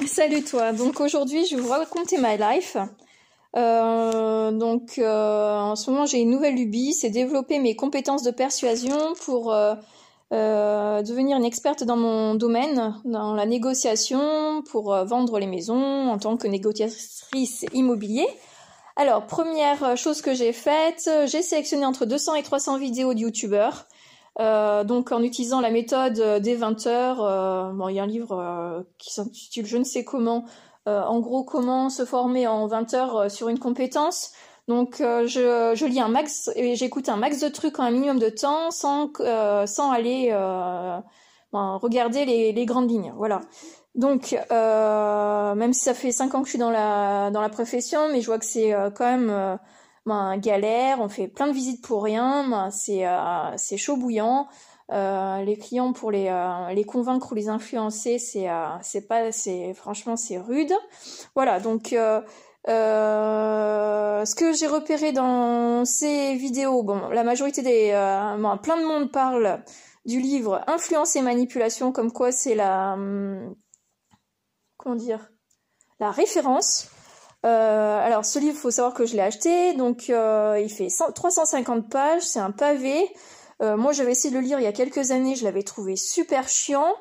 Salut toi, donc aujourd'hui je vais vous raconter ma life. En ce moment j'ai une nouvelle lubie, c'est développer mes compétences de persuasion pour devenir une experte dans mon domaine, dans la négociation, pour vendre les maisons en tant que négociatrice immobilier. Alors, première chose que j'ai faite, j'ai sélectionné entre 200 et 300 vidéos de youtubeurs. Donc en utilisant la méthode des 20 heures, il y a un livre qui s'intitule Je ne sais comment, en gros comment se former en 20 heures sur une compétence. Donc je lis un max et j'écoute un max de trucs en un minimum de temps sans aller regarder les grandes lignes. Voilà. Donc même si ça fait 5 ans que je suis dans la profession, mais je vois que c'est quand même galère, on fait plein de visites pour rien, c'est chaud bouillant. Les clients pour les convaincre ou les influencer, franchement c'est rude. Voilà, donc ce que j'ai repéré dans ces vidéos, la majorité plein de monde parle du livre Influence et manipulation, comme quoi c'est la référence. Alors ce livre, faut savoir que je l'ai acheté, donc il fait 350 pages, c'est un pavé. Moi j'avais essayé de le lire il y a quelques années, je l'avais trouvé super chiant.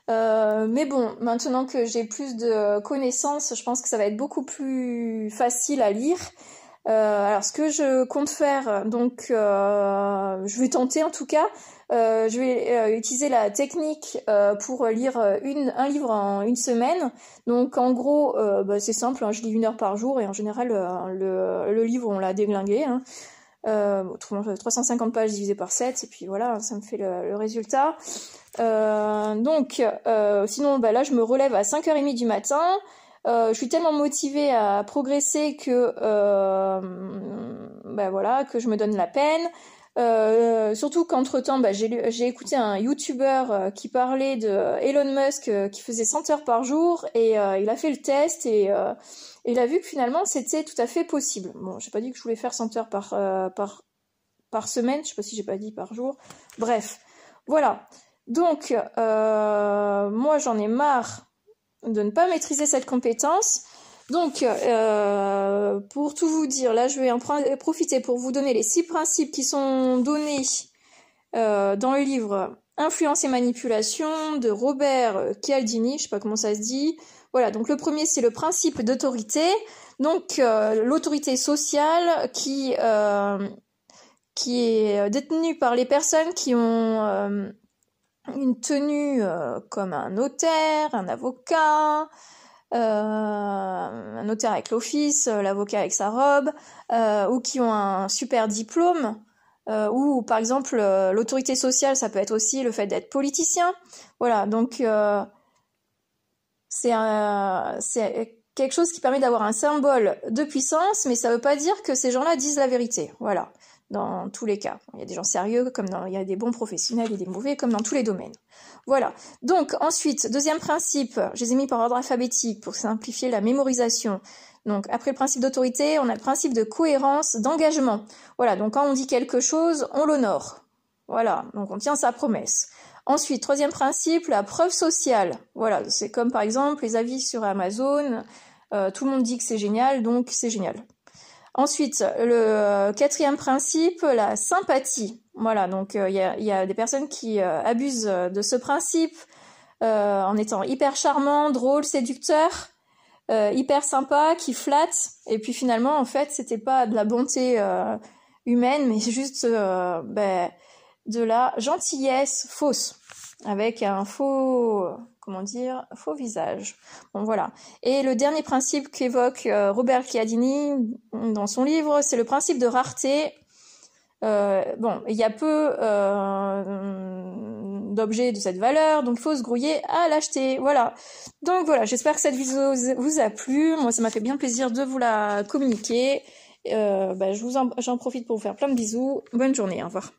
Mais bon, maintenant que j'ai plus de connaissances, je pense que ça va être beaucoup plus facile à lire. Alors ce que je compte faire, donc je vais tenter en tout cas, je vais utiliser la technique pour lire un livre en une semaine. Donc en gros, c'est simple, hein, je lis 1 heure par jour et en général le livre on l'a déglingué. 350 pages divisé par 7 et puis voilà, ça me fait le résultat. Sinon là je me relève à 5h30 du matin. Je suis tellement motivée à progresser que que je me donne la peine. Surtout qu'entre-temps, j'ai écouté un YouTuber qui parlait de Elon Musk qui faisait 100 heures par jour et il a fait le test et il a vu que finalement c'était tout à fait possible. Bon, j'ai pas dit que je voulais faire 100 heures par semaine, je sais pas si j'ai pas dit par jour. Bref, voilà. Donc moi j'en ai marre de ne pas maîtriser cette compétence. Donc, pour tout vous dire, là, je vais en profiter pour vous donner les 6 principes qui sont donnés dans le livre Influence et manipulation de Robert Cialdini, je sais pas comment ça se dit. Voilà, donc le premier, c'est le principe d'autorité. Donc, l'autorité sociale qui est détenue par les personnes qui ont une tenue comme un notaire, un avocat, un notaire avec l'office, l'avocat avec sa robe, ou qui ont un super diplôme, ou par exemple l'autorité sociale, ça peut être aussi le fait d'être politicien. Voilà, donc c'est quelque chose qui permet d'avoir un symbole de puissance, mais ça veut pas dire que ces gens-là disent la vérité. Voilà, dans tous les cas. Il y a des gens sérieux, il y a des bons professionnels et des mauvais, comme dans tous les domaines. Voilà. Donc ensuite, deuxième principe, je les ai mis par ordre alphabétique pour simplifier la mémorisation. Donc après le principe d'autorité, on a le principe de cohérence, d'engagement. Voilà, donc quand on dit quelque chose, on l'honore. Voilà, donc on tient sa promesse. Ensuite, troisième principe, la preuve sociale. Voilà, c'est comme par exemple les avis sur Amazon. Tout le monde dit que c'est génial, donc c'est génial. Ensuite, le quatrième principe, la sympathie. Voilà, donc il y a des personnes qui abusent de ce principe en étant hyper charmant, drôle, séducteur, hyper sympa, qui flatte. Et puis finalement, en fait, c'était pas de la bonté humaine, mais juste de la gentillesse fausse, avec un faux visage. Bon, voilà. Et le dernier principe qu'évoque Robert Cialdini dans son livre, c'est le principe de rareté. Il y a peu d'objets de cette valeur, donc il faut se grouiller à l'acheter. Voilà. Donc voilà, j'espère que cette vidéo vous a plu. Moi, ça m'a fait bien plaisir de vous la communiquer. J'en profite pour vous faire plein de bisous. Bonne journée, au revoir.